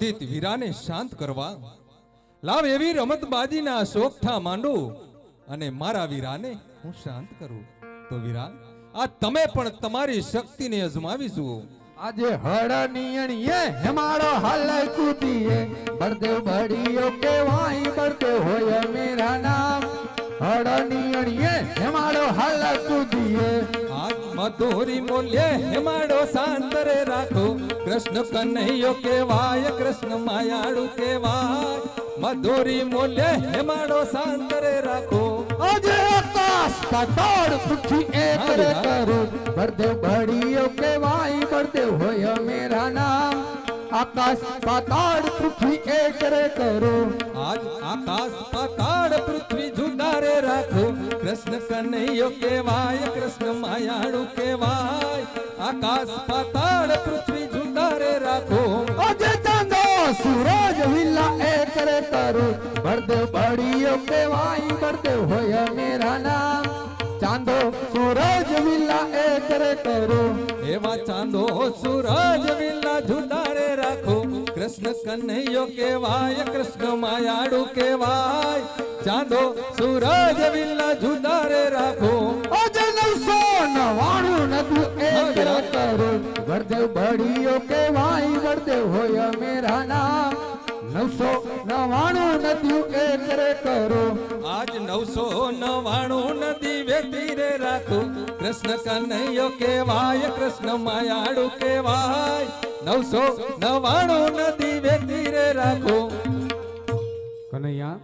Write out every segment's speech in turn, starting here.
વીરાને શાંત કરવા લાવ એવી રમતબાજીના શોખઠા માંડો અને મારા વીરાને હું શાંત કરું. તો વીરા, આ તમે પણ તમારી શક્તિને અજમાવી જુઓ. આજે હળનિયણીએ હેમાડો હાલ કૂદીએ બળદેવ બળીઓ કેવાય બળદેવ હોય મેરા નામ. હળનિયણીએ હેમાડો હાલ કૂદીએ આજ મધુરી મૂલ્ય હેમાડો શાંતરે રાખો. કૃષ્ણ કનૈયો કેવાય કૃષ્ણ માયાળુ કેવાય. મધુરી મૂલ્ય હેમાડો શાંતરે રાખો. આજે આકાશ પાતાળ પૃથ્વી એક રે કરું બળદેવ બળીઓ કેવાય બળદેવ હોય મેરા નામ. આકાશ પાતાળ પૃથ્વી એક રે કરું. આજ આકાશ પાતાળ પૃથ્વી જુદા રે રાખો. કૃષ્ણ કનૈયો કેવાય કૃષ્ણ માયાળુ કેવાય. આકાશ પાતાળ પૃથ્વી જુદા રે રાખો. આજે ચાંદો સૂરજ વિલા એક રે કરું બળદેવ બળીઓ કેવાય બળદેવ હોય મેરા નામ. ચાંદો સૂરજ વિલા એક રે કરું. એવા ચાંદો સૂરજ વિલા જુદા રે રાખો. કૃષ્ણ કનૈયો કેવાય કૃષ્ણ માયાળુ કેવાય. ચાંદો સૂરજ વિલા જુદા રે રાખો. આજે 999 નદુ એક રે કરું બળદેવ બળીઓ કેવાય બળદેવ હોય મેરા નામ. 999 નદી એક રે કરું. આજ 999 નદી વેતી રે રાખો. કૃષ્ણ કનૈયો કેવાય કૃષ્ણ માયાળુ કેવાય. 999 નદી વેતી રે રાખો. કનૈયા,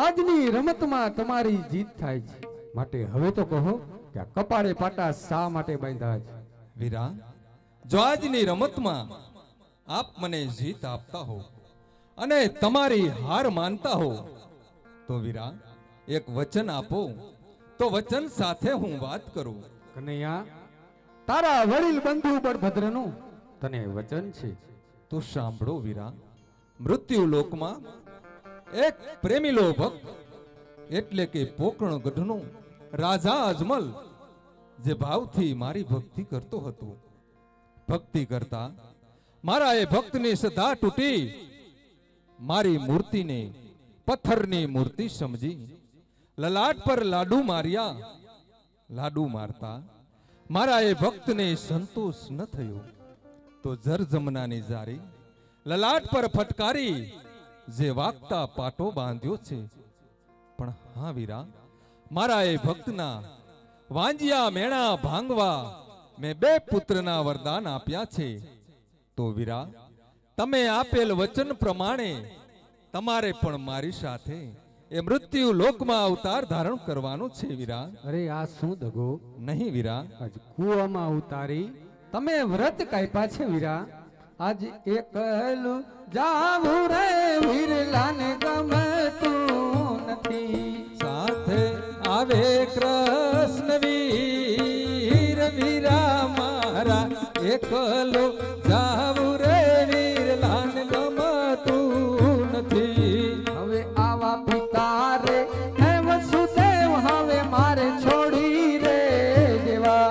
આજની રમતમાં તમારી જીત થાય છે, માટે હવે તો કહો કે આ કપાળે પાટા શા માટે બાંધ્યા છે? વીરા, જો આજની રમતમાં આપ મને જીત આપતા હો અને તમારી હાર માનતા હો તો વીરા એક વચન આપો, તો વચન સાથે હું વાત કરું. કનૈયા, તારા વડીલ બંધુ બળભદ્રનું તને વચન છે. તો સાંભળો વીરા. મૃત્યુ લોકમાં એક પ્રેમીલો ભક્ત એટલે કે પોકરણ ગઢનો રાજા અજમલ જે ભાવથી મારી ભક્તિ કરતો હતો. ભક્તિ કરતા મારા એ ભક્તની શ્રદ્ધા તૂટી મારી મૂર્તિને પથ્થરની મૂર્તિ સમજી લલાટ પર લાડુ માર્યા. લાડુ મારતા મારા એ ભક્તને સંતોષ ન થયો તો જરજમનાની જારી લલાટ પર ફટકારી જે વાગતા પાટો બાંધ્યો છે. પણ હા વીરા, મારા એ ભક્તના વાંજિયા મેણા ભાંગવા મેં 2 પુત્રના વરદાન આપ્યા છે. તો વીરા, તમે આપેલ વચન પ્રમાણે તમારે પણ મારી સાથે એ મૃત્યુ લોકમાં અવતાર ધારણ કરવાનો છે વીરા. અરે આ શું દગો? નહીં વીરા, આજ કુવામાં ઉતારી તમે વ્રત કાપ્યા છે વીરા. આજ એકલું જાવું રે વીરલાને ગમતું નથી. સાથે આવે કૃષ્ણ વીર વીરા મારા. એકલો જાવું રે વીરલાન ગમતું નથી. હવે આવા પિતા રે હે વસુદેવ હવે મારે છોડી રે દેવા.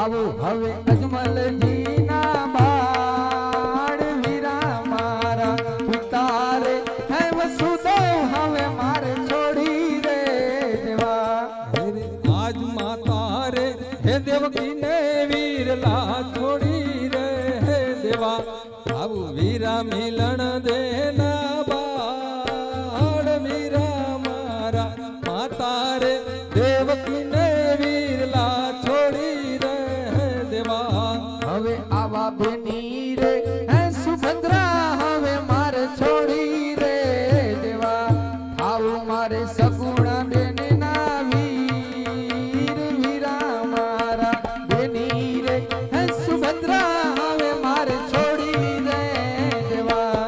આવું હવે અજમલજી ના બાળ વીરા મારા. પિતા રે હે વસુદેવ હવે મારે છોડી રે દેવા. આજ માતા રે હે દેવકીને વીરલા છોડી રે દેવા. આવું વીરા મિલણ દેના બાળ વીરા મારા. માતા રે દેવકીને વીરલા છોડી રે દેવા. હવે આવા બેની રે હે સુભદ્રા હવે મારે છોડી રે દેવા. આવું મારે સગુણા બેન ના વીર વીરા મારા. બેની રે હે સુભદ્રા હવે મારે છોડી રે દેવા.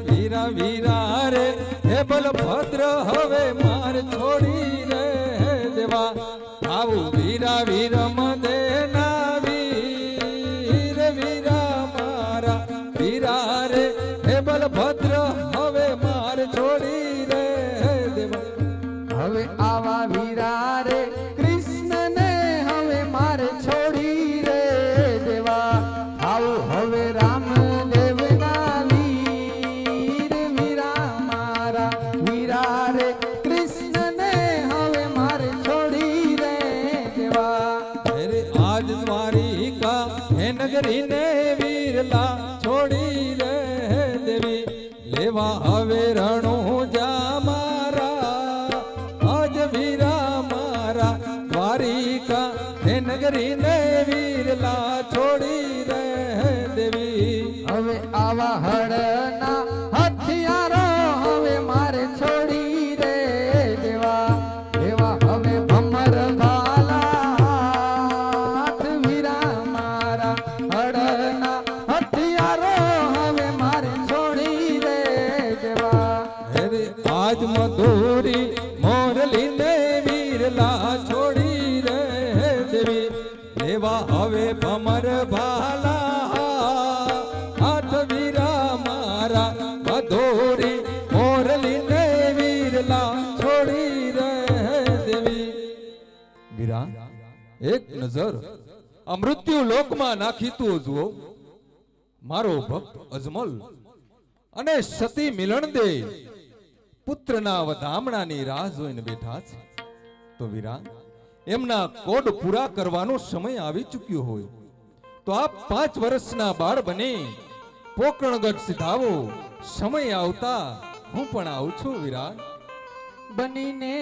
વીરા વીરા રે હે બલભદ્ર હવે માર છોડી રે દેવા. આવું વીરા વીરમ દેના વીર વીરા મારા. વીરા રે હે બલભદ્ર હવે માર છોડી રે દેવા. હવે આવા વીરા રે કૃષ્ણને હવે મારે છોડી રે દેવા. આવું હવે રામદેવ ના વીર લેવા હવે રણુજા મારા આજ વીરા મારા દ્વારિકા હે નગરી ને વીરલા છોડી રે દેવી હવે આવા હળના હથિયારો હવે મારે છોડી રે દેવા દેવા હવે ભમર ભાલા હાથ વીરા મારા હળના હથિયારો હવે મારે છોડી રે દેવા રે આજ મધુરી મોરલી ને વીરલા છોડી રે દેવી લેવા હવે ભમર ભાલા હાથ વીરા મારા મધુરી મોરલી ને વીરલા છોડી રે દેવી વીરા એક નજર આ મૃત્યુ લોકમાં નાખી તું જુઓ મારો ભક્ત અજમલ અને સતી મિલન દે પુત્રના વધામણાની રાહ જોઈને બેઠા છે તો વીરા એમના કોડ પૂરા કરવાનો સમય આવી ચૂક્યો હોય તો આપ 5 વર્ષના બાળ બની પોકરણગઢ સિધાવો સમય આવતા હું પણ આવું છું વીરા બનીને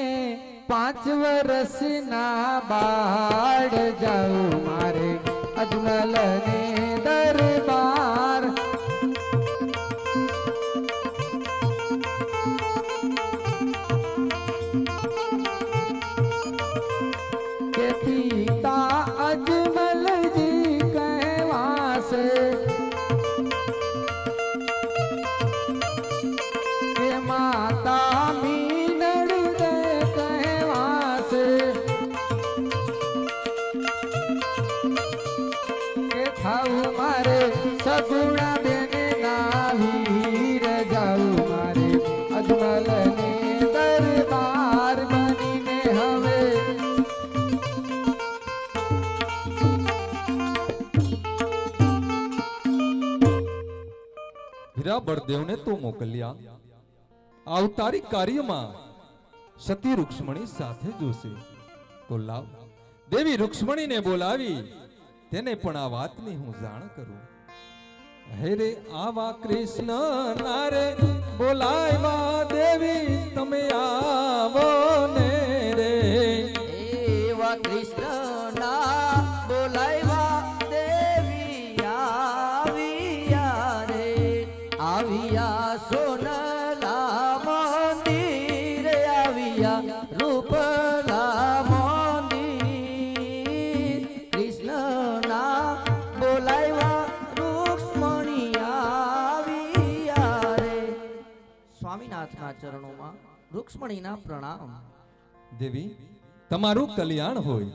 5 વર્ષના બાળ જાઉં મારે અજમલને દરબાર કે પિતા અજમલજી કહેવાશે કે માતા મીનળ દે કહેવાશે કે થાવું મારે સગુણા બેને ના વીર જાઉં મારે અજમલને દરબાર બનીને હવે વીરા બળદેવને તો મોકલ્યા અવતારી કાર્યમાં સતી રૂક્ષ્મણી સાથે જોશે તો લાવ દેવી રૂક્ષ્મણીને બોલાવી તેને પણ આ વાતની હું જાણ કરું હે રે આવા કૃષ્ણ નારે બોલાવ્યા દેવી તમે આવો ને રે એવા કૃષ્ણના બોલાવ્યા દેવી આવ્યા રે આવ્યા સોનલા મંદિર આવ્યા રૂપલા મંદિર કૃષ્ણના બોલાવ્યા રૂક્ષ્મણી આવ્યા રે સ્વામીનાથના ચરણોમાં રૂક્ષ્મણીના પ્રણામ દેવી તમારું કલ્યાણ હોય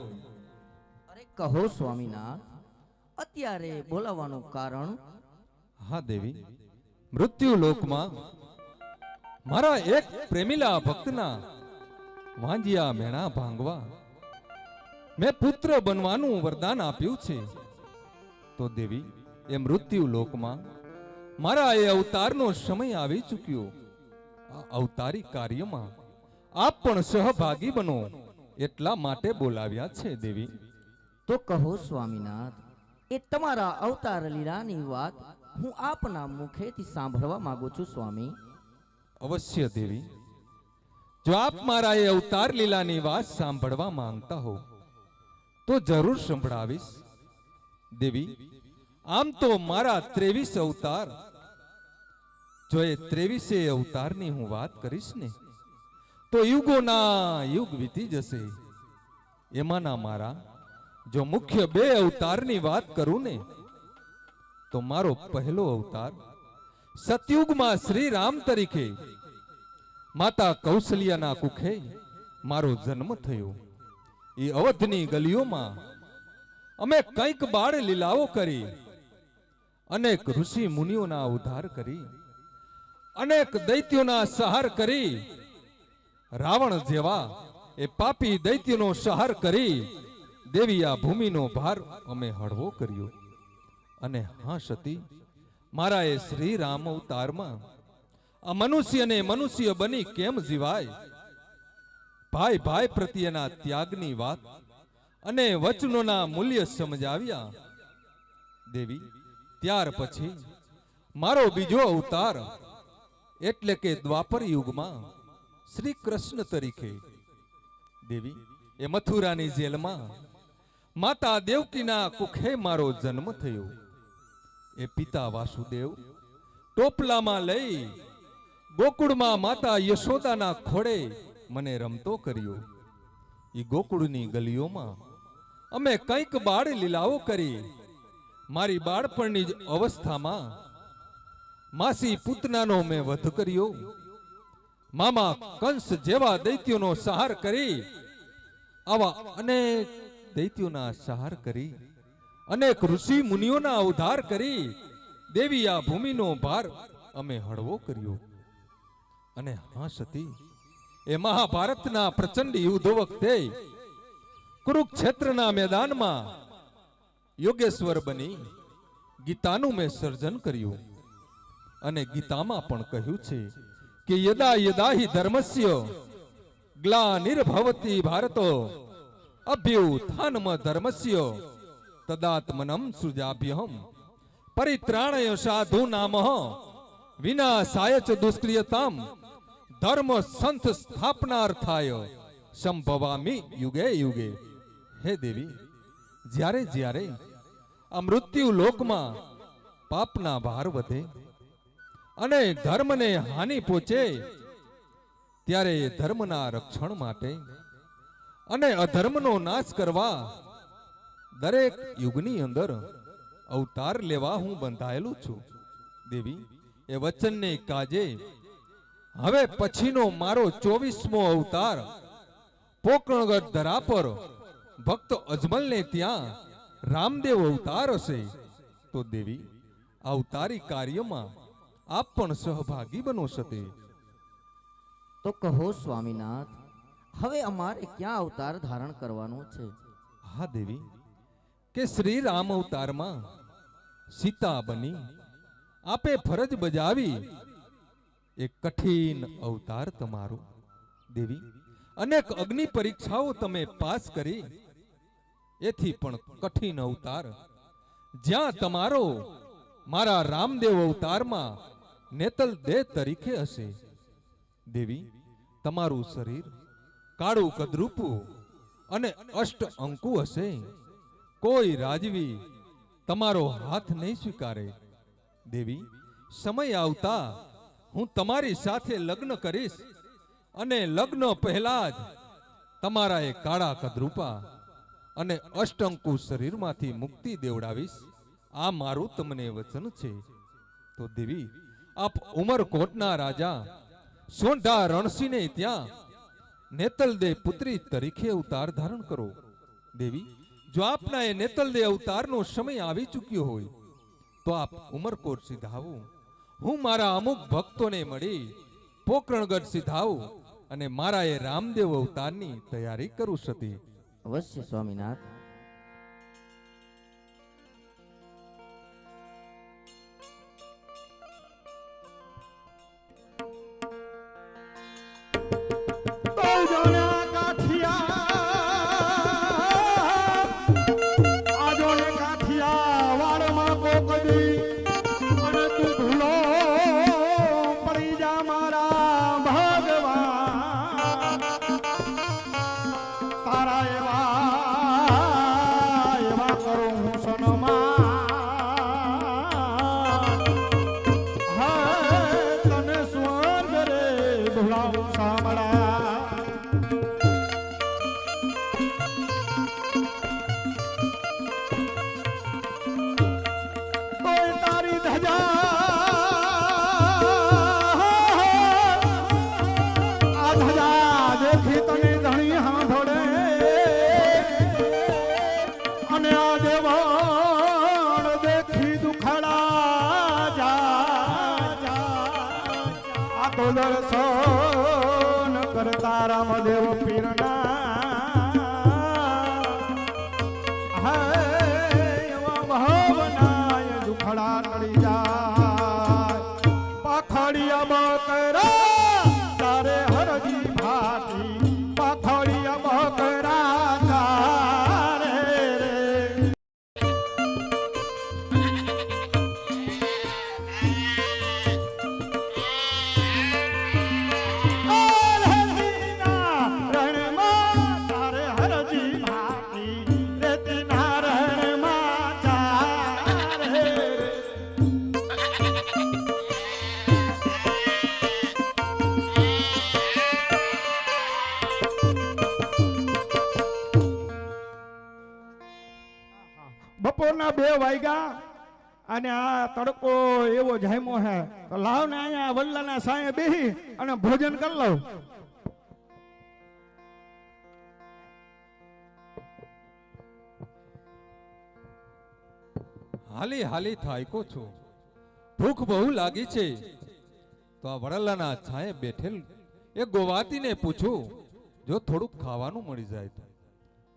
અરે કહો સ્વામીનાથ અત્યારે બોલાવવાનું કારણ હા દેવી મૃત્યુ લોકમાં મારા એક પ્રેમીલા ભક્તના વાંજિયા મેણા ભાંગવા મેં પુત્ર બનવાનું વરદાન આપ્યું છે તો દેવી એ મૃત્યુ લોકમાં મારા એ અવતારનો સમય આવી ચૂક્યો આ અવતારી કાર્યમાં આપ પણ સહભાગી બનો એટલા માટે બોલાવ્યા છે દેવી તો કહો સ્વામીનાથ એ તમારા અવતાર લીલાની વાત હું આપના મુખેથી સાંભળવા માંગુ છું સ્વામી અવશ્ય દેવી જો આપ મારા એ અવતાર લીલાની વાત સાંભળવા માંગતા હો તો જરૂર સંભળાવીશ દેવી આમ તો મારા 23 અવતાર જો એ 23 અવતારની હું વાત કરીશ ને તો યુગોના યુગ વીતી જશે એમાંના મારા જો મુખ્ય 2 અવતારની વાત કરું ને તો મારો પહેલો અવતાર સતયુગમાં શ્રી રામ તરીકે માતા કૌશલ્યાના કુખે મારો જન્મ થયો એ અવધની ગલીઓમાં અમે કંઈક બાળ લીલાઓ કરી અનેક ઋષિ મુનિઓના ઉદ્ધાર કરી અનેક દૈત્યોના સંહાર કરી રાવણ જેવા એ પાપી દૈત્યનો સંહાર કરી દેવી આ ભૂમિનો ભાર અમે હળવો કર્યો અને હા સતી મારા એ શ્રી રામ અવતારમાં આ મનુષ્યને મનુષ્ય બની કેમ જીવાય ભાઈ ભાઈ પ્રત્યેના ત્યાગની વાત અને વચનોના મૂલ્ય સમજાવ્યા દેવી ત્યાર પછી મારો બીજો અવતાર એટલે કે દ્વાપર યુગમાં શ્રી કૃષ્ણ તરીકે દેવી એ મથુરાની જેલમાં માતા દેવકીના કુખે મારો જન્મ થયો. એ પિતા વાસુદેવ ટોપલામાં લઈ ગોકુળમાં માતા યશોદાના ખોળે મને રમતો કર્યો. એ ગોકુળની ગલીઓમાં અમે કંઈક બાળ લીલાઓ કરી. મારી બાળપણની જ અવસ્થામાં માસી પૂતનાનો મેં વધ કર્યો. મામા કંસ જેવા દૈત્યોનો સંહાર કરી, આવા અનેક દૈત્યોના સંહાર કરી, અનેક ઋષિ મુનિઓના ઉદ્ધાર કરી દેવી આ ભૂમિનો ભાર અમે હળવો કર્યો. અને હા સતી, એ મહાભારતના પ્રચંડ યુદ્ધ વખતે કુરુક્ષેત્રના મેદાનમાં યોગેશ્વર બની ગીતાનું મેં સર્જન કર્યું. અને ગીતામાં પણ કહ્યું છે કે યદા યદા હિ ધર્મસ્ય ગ્લાનિર્ભવતી ભારતો અભ્યુત્થાનમ ધર્મસ્ય તદાત્મનમ સૃજાભ્યહમ પરિત્રાણય સાધુ નામઃ વિનાશાય ચ દુષ્ક્રિયતામ ધર્મ સંત સ્થાપનાર્થાય સંભવામિ યુગે યુગે. હે દેવી, જ્યારે જ્યારે આ મૃત્યુ લોકમાં પાપના ભાર વધે અને ધર્મને હાનિ પહોંચે, ત્યારે ધર્મના રક્ષણ માટે અને અધર્મનો નાશ કરવા દરેક યુગની અંદર અવતાર લેવા હું બંધાયેલું છું. દેવી, એ વચનને કાજે હવે પછીનો મારો 24મો અવતાર પોકરણગઢ ધરા પર ભક્ત અજમલને ત્યાં રામદેવ અવતાર હશે. તો દેવી, અવતારી કાર્યમાં આપ પણ સહભાગી બનો સતે. તો કહો સ્વામીનાથ, હવે અમારે ક્યાં અવતાર ધારણ કરવાનો છે? હા દેવી, કે શ્રી રામ અવતારમાં સીતા બની આપે ફરજ બજાવી. એક કઠિન અવતાર તમારો. દેવી, અનેક અગ્નિ પરીક્ષાઓ તમે પાસ કરી, એથી પણ કઠિન અવતાર જ્યાં તમારો મારા રામદેવ અવતારમાં નેતલ દેહ તરીકે હશે. દેવી, તમારું શરીર કાળું કદરૂપું અને અષ્ટ અંકુ હશે. કોઈ રાજવી તમારો હાથ નહીં સ્વીકારે. દેવી, સમય આવતા હું તમારી સાથે લગ્ન કરીશ અને લગ્ન પહેલા જ તમારા એ કાળા કદરૂપા અને અષ્ટંકુ શરીરમાંથી મુક્તિ દેવડાવીશ. આ મારું તમને વચન છે. તો દેવી, આપ ઉમરકોટના રાજા સોંઢા રણસિંહને ત્યાં નેતલદેહ પુત્રી તરીકે અવતાર ધારણ કરો. દેવી, જો આપના એ નેતલદેહ અવતારનો સમય આવી ચૂક્યો હોય તો આપ ઉમરકોટ સિધાવો. હું મારા અમુક ભક્તોને મળી પોકરણગઢ સિધાવું અને મારા એ રામદેવ અવતારની તૈયારી કરું સતી. અવશ્ય સ્વામીનાથ. દર્શન કરતા રામદેવ પીરના ભાવનાય દુખડા ટળી જાય. પાખડિયા બકરા તારે હરજી ભાતી, પાખડિયા બકરા તારે રે. સવારના 2 વાગ્યા અને આ તડકો એવો જામ્યો હે તો લાવ ને અહીંયા વલ્લાના સાંયે બેહી અને ભોજન કરી લઉં. હાલી હાલી થાયકો છું, ભૂખ બહુ લાગી છે. તો આ વડલાના છાંયે બેઠેલ એ ગોવાતીને પૂછું જો થોડુંક ખાવાનું મળી જાય તો.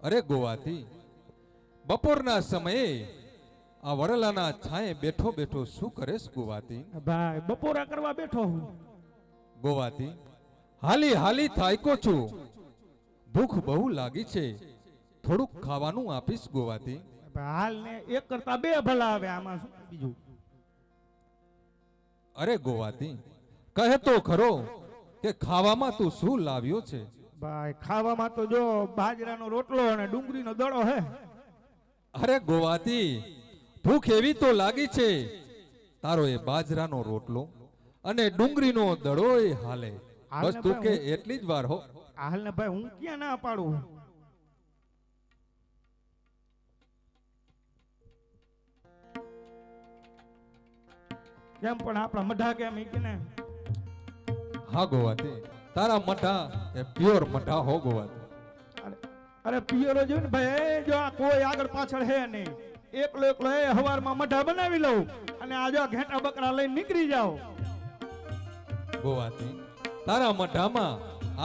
અરે ગોવાતી, બપોરના સમયે આ વડલાના છાંયે બેઠો બેઠો શું કરેશ ગોવાતી? ભાઈ બપોરા કરવા બેઠો હું. ગોવાતી, હાલી હાલી થાયકો છું, ભૂખ બહુ લાગી છે, થોડુંક ખાવાનું આપીશ ગોવાતી? હાલ ને એક કરતા 2 ભલા આવે, આમાં શું બીજું. અરે ગોવાતી, કહે તો ખરો કે ખાવામાં તું શું લાવ્યો છે? ભાઈ ખાવામાં તો જો બાજરાનો રોટલો અને ડુંગળીનો દડો હે. અરે ગોવાતી, ભૂખ એવી તો લાગી છે, તારો એ બાજરાનો રોટલો અને ડુંગળીનો દડો એ હાલે. બસ તું કે એટલી જ વાર હો. હાલ ને ભાઈ હું ક્યાં ના પાડું. કેમ પણ આપણા મઢા કેમ ઈ ને. હા ગોવાતી, તારા મઠા એ પ્યોર મઠા હો ગોવાતી. અરે પિયરો જો ને ભાઈ, જો આ કોઈ આગળ પાછળ હે નહીં, એકલો એકલો એ હવારમાં મઢા બનાવી લઉં અને આ જો ઘેટા બકરા લઈને નીકળી જાઓ. ગોવાતી, તારા મઠામાં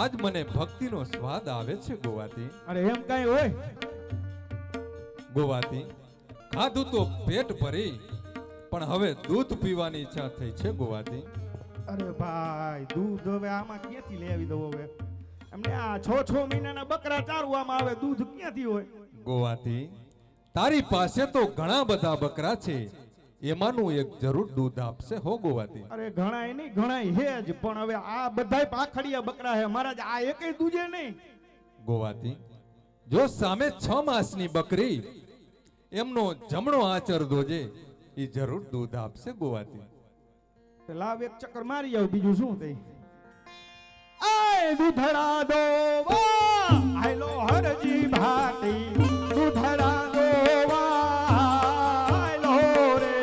આજ મને ભક્તિનો સ્વાદ આવે છે ગોવાતી. અરે એમ કઈ હોય ગોવાતી, ખાધું તો પેટ ભરી, પણ હવે દૂધ પીવાની ઈચ્છા થઈ છે ગોવાતી. અરે ભાઈ દૂધ હવે આમાં ક્યાંથી લઈ આવી દઉં હવે. એમને આ 6 મહિનાના બકરા ચારવામાં આવે, દૂધ ક્યાંથી હોય. ગોવાતી, તારી પાસે તો ઘણા બધા બકરા છે, એમાંનું એક જરૂર દૂધ આપશે હો ગોવાતી. અરે ઘણાય નહીં, ઘણાય હે જ, પણ હવે આ બધાય પાખડિયા બકરા હે મહારાજ, આ એકેય દૂધે નહીં. ગોવાતી, જો સામે 6 માસની બકરી એમનો જમણો આચર દોજે, એ જરૂર દૂધ આપશે ગોવાતી. લાવ એક ચક્કર મારી આવ, બીજું શું થઈ. આય દૂધડા દોવા આયલો હરજી ભાટી, દૂધડા દોવા આયલો રે.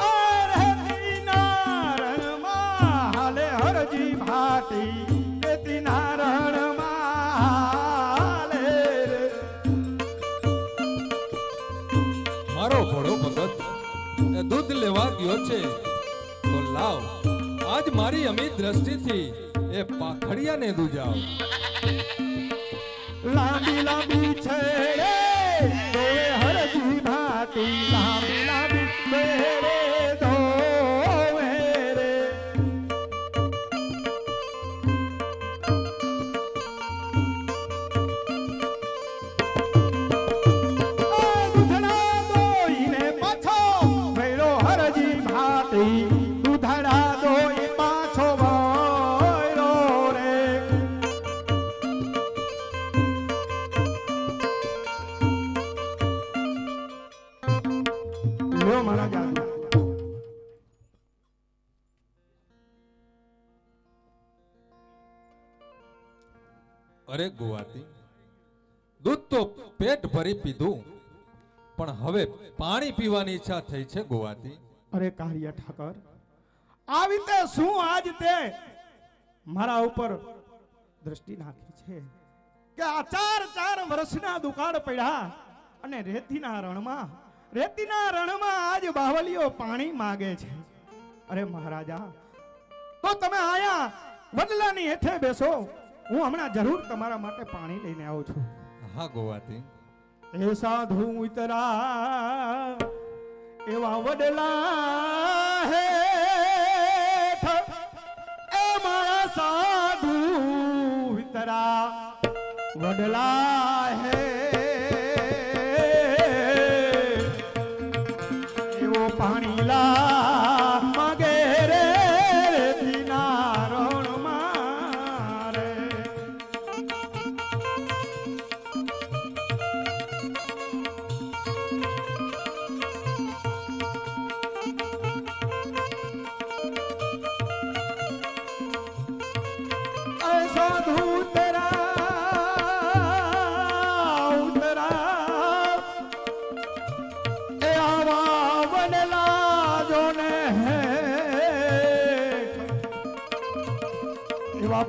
અરે તીના રણમાં હાલે હરજી ભાટી, તીના રણમાં મારો ભોળો ભગત એ દૂધ લેવા ગયો છે, તો લાવ આજ મારી અમી દ્રષ્ટિથી એ પાખડિયાને દૂજાવ. લાંબી લાંબી છે દોવે હરજી ભાટી, લાંબી લાંબી બેરે દોવે રે. દૂધડા દોઈને પાછો ભૈરો હરજી ભાટી, દૂધડા દોઈ પાછો ભૈરો રે. લ્યો મારા જાદુ. અરે ગોવાતી, દૂધ તો પેટ ભરી પીધું, પણ હવે પાણી પીવાની ઈચ્છા થઈ છે ગોવાતી. અરે કારિયા ઠાકર, આવી તે શું આજ તે મારા ઉપર દ્રષ્ટિ નાખી છે કે આ 4 વર્ષના દુકાળ પડ્યા અને રેતીના રણમાં આજ બાવલીઓ પાણી માગે છે. અરે મહારાજા, તો તમે આયા વડલાની હેઠે બેસો, હું હમણાં જરૂર તમારા માટે પાણી લઈને આવું છું. હા ગોવાતી. એ સાધુ ઉતરા એવા વડલા હેઠ, એ મારા સાધુ ઉતરા વડલા હે, એવો પાણી લા માગે રે રેતીના રણમાં રે.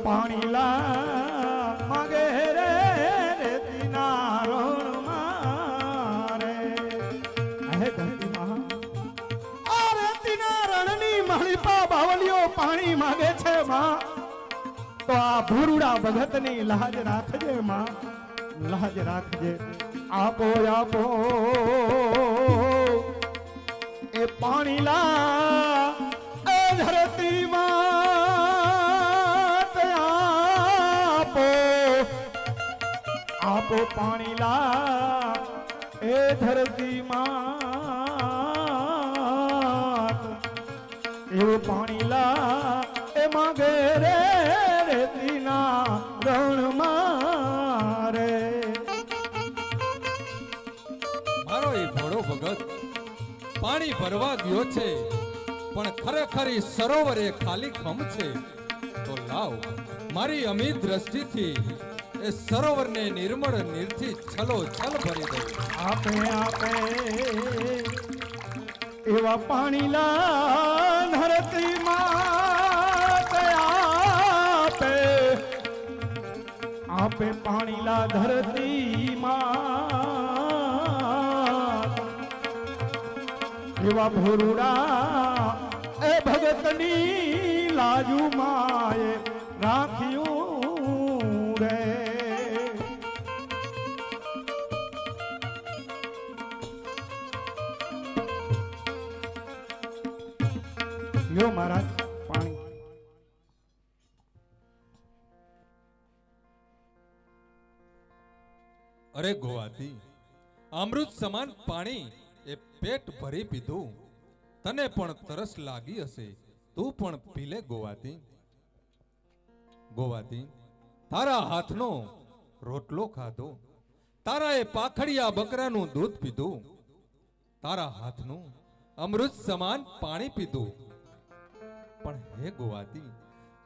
પાણી લા માગે રે રેતીના રણમાં રે હે ધરતી માં આ રેતીના રણની માલિપા બાવલીઓ પાણી માગે છે માં તો આ ભૂરુડા ભગતની લાજ રાખજે માં લાજ રાખજે આપો આપો એ પાણી લા એ ધરતી માં આપો આપો પાણી લા એ ધરતી માં એવું પાણી લા એ માગે રે રેતીના રણમાં રે મારો એ ભોળો ભગત પાણી ભરવા ગયો છે પણ ખરેખર ઈ સરોવર એ ખાલી ખમ છે તો લાવ મારી અમી દ્રષ્ટિથી એ સરોવરને નિર્મળ નીરથી છલો છલ ભરી દઉં. આપે આપે એવા પાણી લા ધરતી માં આપે આપે પાણી લા ધરતી માં એવા ભોરુડા એ ભગતની લાજુ માએ રાખ્યું રે લ્યો મહારાજ પાણી અરે ગોવાતી અમૃત સમાન પાણી એ પેટ ભરી પીધું. તને પણ તરસ લાગી હશે, તું પણ પી લે ગોવાતી. ગોવાતી તારા હાથનો રોટલો ખાધો, તારા એ પાખડિયા બકરાનું દૂધ પીધું, તારા હાથનું અમૃત સમાન પાણી પીધું. પણ હે ગોવાતી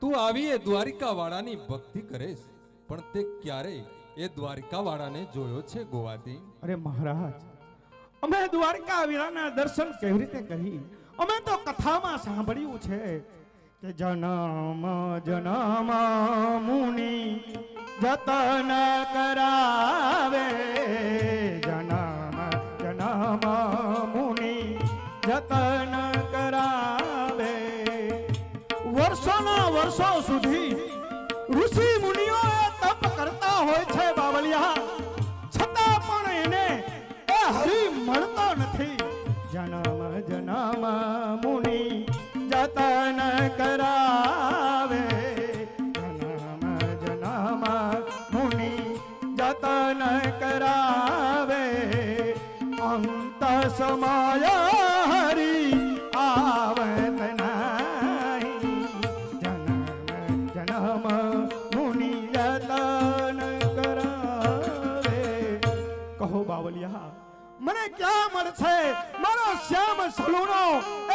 તું આવી એ દ્વારિકા વાળાની ભક્તિ કરેશ, પણ તે ક્યારે એ દ્વારિકા વાળાને જોયો છે ગોવાતી? અરે મહારાજ અમે દ્વારકા વીરાના દર્શન કેવી રીતે કરી? અમે તો કથામાં સાંભળ્યું છે કે જન્મ જન્મ મુનિ જતન કરાવે, જન્મ જન્મ મુનિ જતન કરાવે. વર્ષોના વર્ષો સુધી ઋષિ મુનિઓ તપ કરતા હોય છે બાવલિયા, છતાં પણ એને એ હરી મળતો નથી. જન્મ જન્મ મુનિ જતન કરાવે, જન્મ જન્મ મુનિ જતન કરાવે. અંત સમય હરી આવત નહીં, જન્મ જન્મ મુનિ જતન કરાવે. કહો બાવલિયા મને ક્યાં મળશે મારો શ્યામ સલૂણો,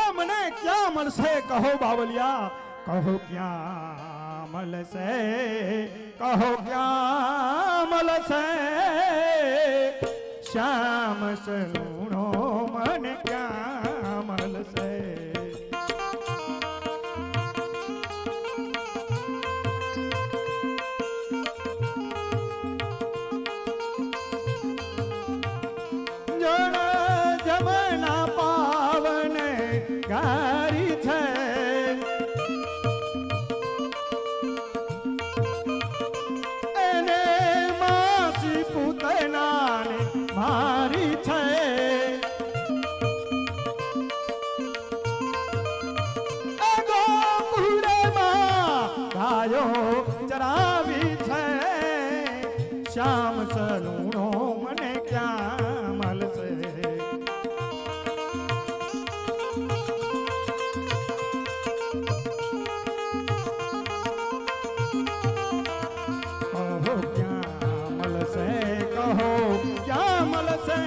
એ મને ક્યાં મળશે? કહો બાવલિયા, કહો ક્યાં મળશે, કહો ક્યાં મળશે? શ્યામ સલૂણો મને ક્યાં મળશે? જણ જમના પાવન ગારી છે, એને માસી પૂતનાને મારી છે. એ ગોકુળમાં ગાયો ચરાવી છે. શ્યામ સલૂણો મને ક્યાં મળશે? કહો ક્યાં મળશે, કહો ક્યાં મળશે?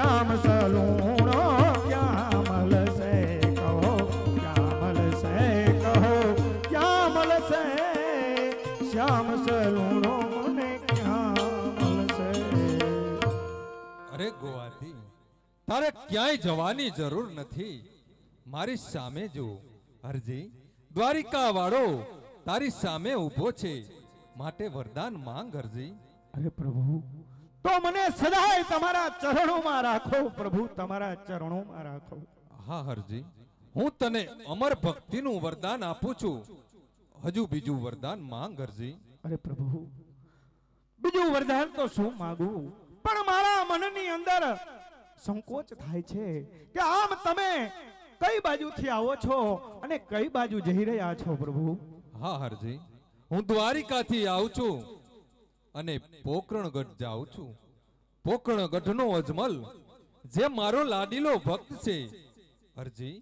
શ્યામ સલૂણો ક્યાં મળશે કહો, ક્યાં મળશે કહો, ક્યાં મળશે શ્યામ સલૂણો મને ક્યાં મળશે. અરે ગોવાથી, તારે ક્યાંય જવાની જરૂર નથી. મારી સામે જો હરજી, દ્વારિકા વાળો તારી સામે ઊભો છે, માટે વરદાન માંગ હરજી. અરે પ્રભુ, તો મને સદાય તમારા ચરણોમાં રાખો પ્રભુ, તમારા ચરણોમાં રાખો. હા હરજી, હું તને અમર ભક્તિનું વરદાન આપું છું. હજુ બીજું વરદાન માંગ હરજી. અરે પ્રભુ, બીજું વરદાન તો શું માંગુ, પણ મારા મનની અંદર સંકોચ થાય છે કે આમ તમે કઈ બાજુથી આવો છો અને કઈ બાજુ જઈ રહ્યા છો પ્રભુ. હા હરજી, હું દ્વારિકાથી આવું છું અને પોકરણગઢ જાઉં છું. પોકરણગઢનો અજમલ જે મારો લાડીલો ભક્ત છે હરજી,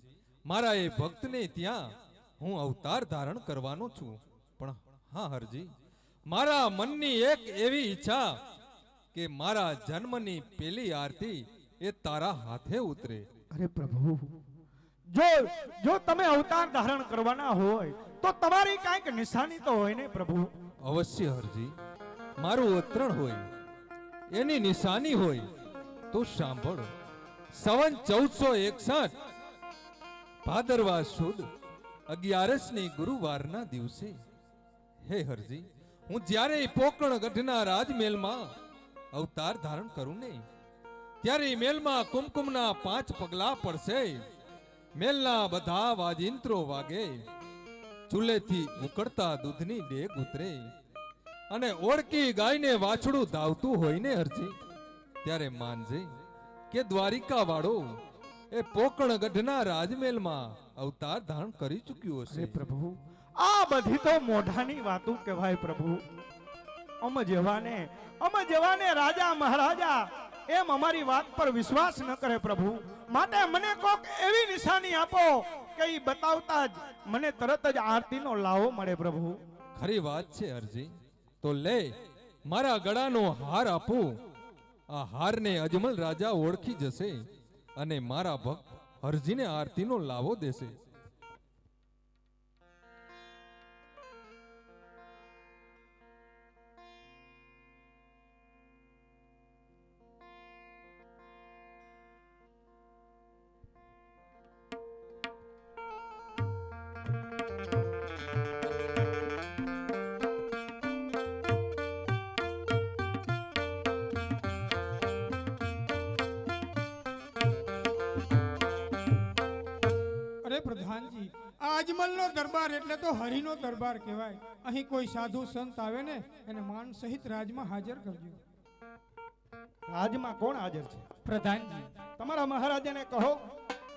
મારા એ ભક્તને ત્યાં હું અવતાર ધારણ કરવાનો છું. પણ હા હરજી, મારા મનની એક એવી ઈચ્છા કે મારા જન્મની પેલી આરતી એ તારા હાથે ઉતરે. અરે પ્રભુ, જો તમે અવતાર ધારણ કરવાના હોય તો તમારી કાંઈક નિશાની તો હોય ને પ્રભુ. અવશ્ય હરજી, મારું અવતરણ હોય, એની નિશાની હોય તો સાંભળો. સંવત 1461 ભાદરવા સુદ 11ની ગુરુવારના દિવસે, હે હરજી, હું જ્યારે પોકરણગઢના રાજમહેલમાં અવતાર ધારણ કરું ને, ત્યારે મેલમાં કુમકુમના 5 પગલા પડશે. મેલના બધા વાજિંત્રો વાગે, ચૂલેથી ઉકળતા દૂધની ડેગ ઉતરે, અને ઓળકી ગાયને વાછડું ધાવતું હોય ને હરજી, ત્યારે માનજે કે દ્વારિકા વાળો એ પોકરણગઢના રાજમહેલમાં અવતાર ધારણ કરી ચૂક્યો અરે છે. પ્રભુ, આ બધી તો મોઢાની વાતો કહેવાય પ્રભુ. અમ જવાને રાજા મહારાજા એમ અમારી વાત પર વિશ્વાસ ન કરે પ્રભુ. માટે મને કોક એવી નિશાની આપો કે ઈ બતાવતા જ મને તરત જ આરતીનો લાવો મળે પ્રભુ. ખરી વાત છે હરજી, તો લે મારા ગળાનો હાર આપું. આ હારને અજમલ રાજા ઓળખી જશે અને મારા ભક્ત હરજીને આરતીનો લાવો દેશે. અરે પ્રધાનજી, આ અજમલનો દરબાર એટલે તો હરિનો દરબાર કહેવાય. અહીં કોઈ સાધુ સંત આવે ને એને માન સહિત રાજમાં હાજર કરજો. રાજમાં કોણ હાજર છે? પ્રધાનજી, તમારા મહારાજાને કહો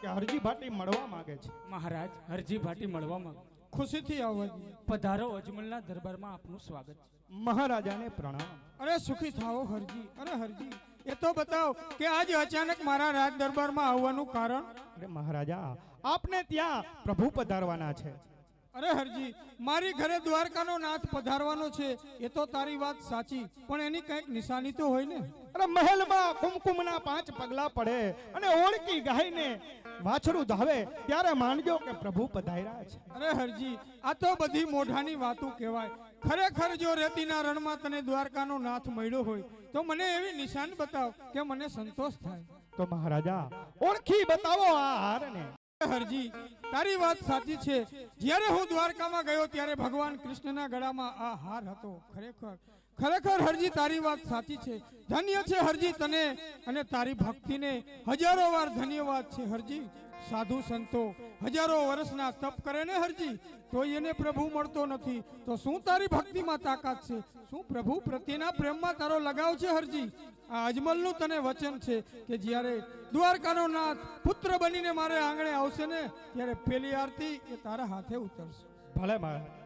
કે હરજી ભાટી મળવા માંગે છે. મહારાજ, હરજી ભાટી મળવામાં ખુશીથી આવવા. પધારો. અજમલના દરબારમાં આપનું સ્વાગત છે. મહારાજાને પ્રણામ. અરે સુખી થાઓ હરજી. અરે હરજી, એ તો બતાવો કે આજે અચાનક મારા રાજ દરબારમાં આવવાનું કારણ. અરે મહારાજા, આપને ત્યાં પ્રભુ પધારવાના છે. અરે હરજી, મારી ઘરે દ્વારકાનો નાથ પધારવાનો છે એ તો તારી વાત સાચી, પણ એની કંઈક નિશાની તો હોય ને. અરે મહેલમાં કુમકુમના 5 પગલા પડે અને ઓળકી ગાયને વાછડું ધાવે ત્યારે માનજો કે પ્રભુ પધાર્યા છે. અરે હરજી, આ તો બધી મોઢાની વાતો કહેવાય. ખરેખર જો રેતીના રણમાં તને દ્વારકાનો નાથ મળ્યો હોય તો મને એવી નિશાન બતાવ કે મને સંતોષ થાય. તો મહારાજા ઓળખી બતાવો આ હારને. હરજી, તારી વાત સાચી છે. જ્યારે હું દ્વારકામાં ગયો ત્યારે ભગવાન કૃષ્ણના ગળામાં આ હાર હતો. ખરેખર હરજી, તારી વાત સાચી છે. ધન્ય છે હરજી તને અને તારી ભક્તિને હજારો વાર ધન્યવાદ છે હરજી. સાધુ સંતો હજારો વર્ષના તપ કરે ને હરજી, તો એને પ્રભુ મળતો નથી. તો શું તારી ભક્તિમાં તાકાત છે? શું પ્રભુ પ્રત્યેના પ્રેમમાં તારો લગાવ છે હરજી? આ અજમલનું તને વચન છે કે જ્યારે દ્વારકાનો નાથ પુત્ર બનીને મારે આંગણે આવશે ને ત્યારે પેલી આરતી એ તારા હાથે ઉતરશે. ભલે મહારાજ.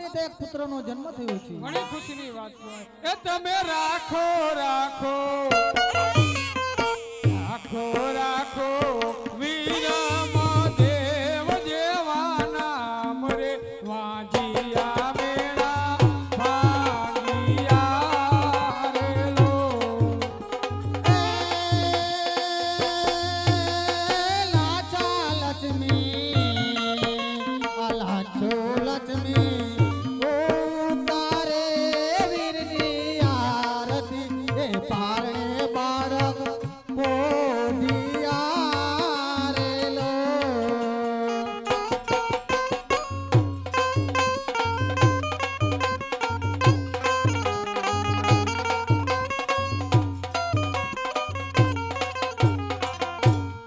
રીતે એક પુત્રનો જન્મ થયો છે. ઘણી ખુશીની વાત કહેવાય. એ તમે રાખો રાખો રાખો રાખો વીરમ દેવ જેવા નામ રે વાંજિયા મેળા ભાગિયા રે લો. લાચા લક્ષ્મી અલાચો લક્ષ્મી ઓ તારે વીરની આરતી એ પારણે બાળક પોઢિયા રે લો.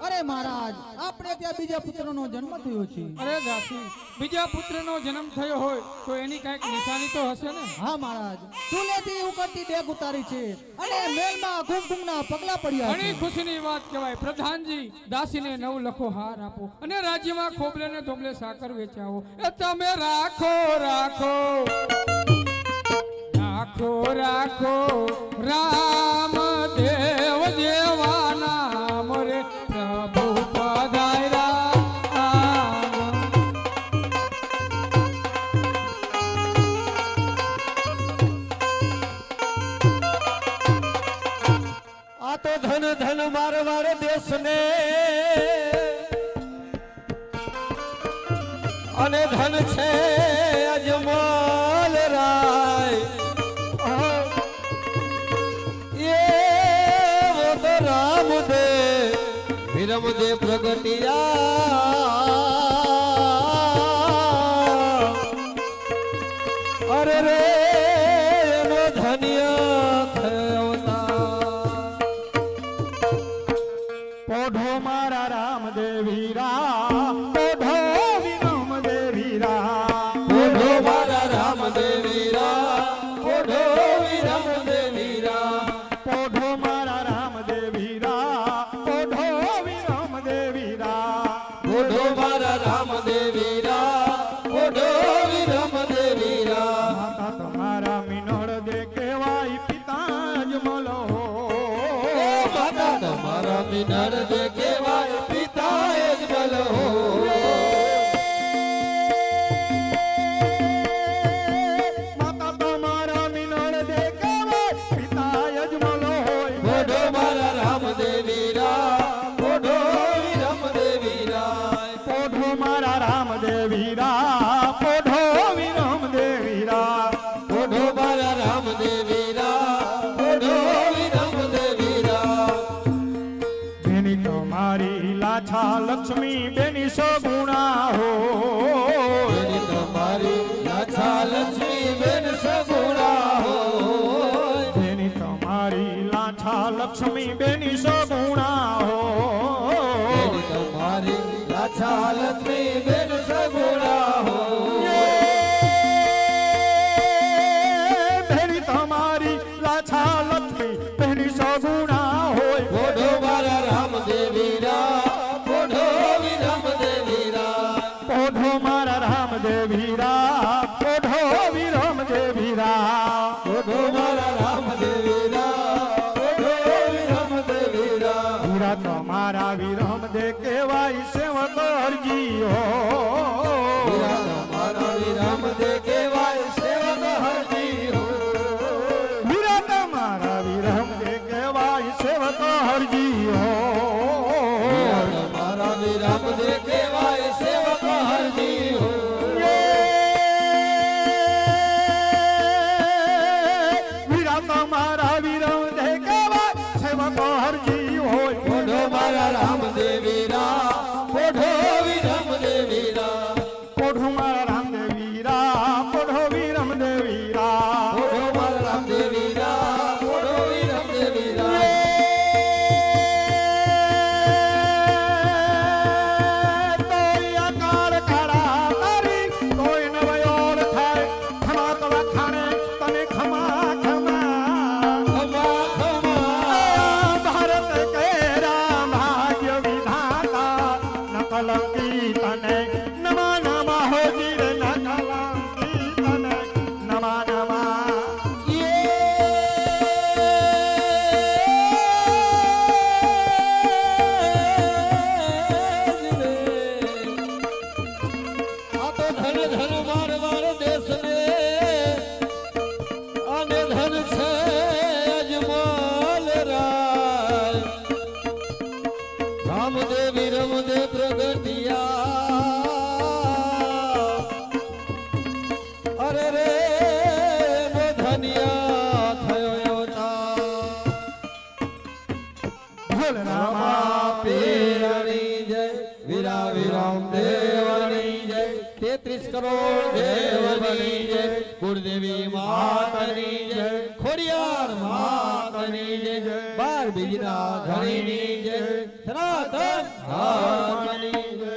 અરે મહારાજ આપણે ત્યાં બીજા પુત્રનો જન્મ થયો છે. અરે દાસી, બીજા પુત્રનો જન્મ થયો હોય તો એની કઈક નિશાની તો હશે ને? હા મહારાજ, ચૂલેથી ઉકળતી દેગ ઉતારી છે અને મેલમાં ઘૂમઘૂમના પગલા પડ્યા ઘણી છે. ખુશીની વાત કહેવાય. પ્રધાનજી, દાસીને 9 લખો હાર આપો અને રાજ્યમાં ખોબલે ને ધોબલે સાકર વેચાવો. એ તમે રાખો રાખો રાખો રાખો રામ દેવ જેવા નામ રે પ્રભુ પધાર્યા. આ તો ધન ધન મારવાડ દેશને અને ધન છે અજમલ રાય. એ વો તો રામદેવ વિરમદેવ પ્રગટિયા. અરે રે એનો ધન્ય થયો. પોઢો મારા રામદેવીરા, પોઢો વિરમદેવીરા. ઓઢો મારા રામદેવીરા, ઓઢો વિરમદેવીરા. પોઢો મારા રામદેવીરા, પોઢો વિરમદેવીરા. ઓઢો મારા રામદેવીરા, ઓઢો વિરમદેવીરા. માતા તમારા મિનોળ દે કેવાય પિતા જ મલો. એ માતા તમારા મિનળ દે કેવાય પિતા એ જ બલો. માતા તમારા મિનોળ દે કેવાય પિતા જ મલો હોય. ઓઢો મારા રામદેવીરા, ઓઢો વિરમદેવીરા. પોઢો મારા રામદેવીરા, પોઢો વિરમદેવીરા. ઓઢો મારા રામદેવીરા, ઓઢો વિરમદેવીરા. બેની તમારી લાછા લક્ષ્મી બેની સગુણા હો. બેની તમારી લાછા લક્ષ્મી બેન સગુણા હોય. બેની તમારી લાછા લક્ષ્મી બેની સગુણા હો. બેની તમારી લાછા લક્ષ્મી બેન સગુણા હોય. બેની તમારી લાછા લક્ષ્મી બેની સગુણા હોય. ઓઢો મારા રામદેવીરા, ઓઢો વિરમદેવીરા. પોઢો મારા રામદેવીરા, પોઢો વિરમદેવીરા. ઓઢો મારા રામદેવીરા, ઓઢો વિરમદેવીરા. પૂરા તમારા વિરમ દે કેવાય સેવક હરજીઓ. વીરા તમારા વિરમદેવ કેવાય સેવક હરજી હો. વીરા તમારા વિરમ દે કેવાય સેવક હરજીઓ. વીરા તમારા વિરમદેવ કેવાય સેવક હરજી હો. વીરા તમારા વિરમ દે કેવાય સેવક હરજી હોય. ઓઢો મારા રામદેવીરા, ઓઢો વિરમદેવીરા. પોઢો મારા રામદેવીરા, પોઢો વિરમદેવીરા. ઓઢો મારા રામદેવીરા, ઓઢો વિરમદેવીરા. કોઈ અકાળ કાળા તારી, કોઈ નવયોર થાય. ખમા તો વખાણે તને ખમા ખમા. ખમા ખમા. ભારત કેરા ભાગ્ય વિધાતા નકલંકી તને નમા નમા હો જીર નકલંકી તને. બોલ રામા પીરની જય વીરા વિરામ દેવની જય 33 કરોડ દેવની જય કુળદેવી માતની જય ખોડિયાર માતની જય 12 બીજના ધણીની જય સનાતન ધર્મની જય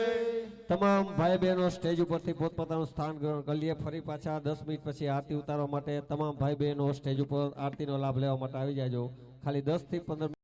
તમામ ભાઈ બહેનો સ્ટેજ ઉપરથી પોતપોતાનું સ્થાન ગ્રહણ કરી લે ફરી પાછા 10 મિનિટ પછી આરતી ઉતારવા માટે તમામ ભાઈ બહેનો સ્ટેજ ઉપર આરતીનો લાભ લેવા માટે આવી જાજો ખાલી 10 થી 15 મિનિટ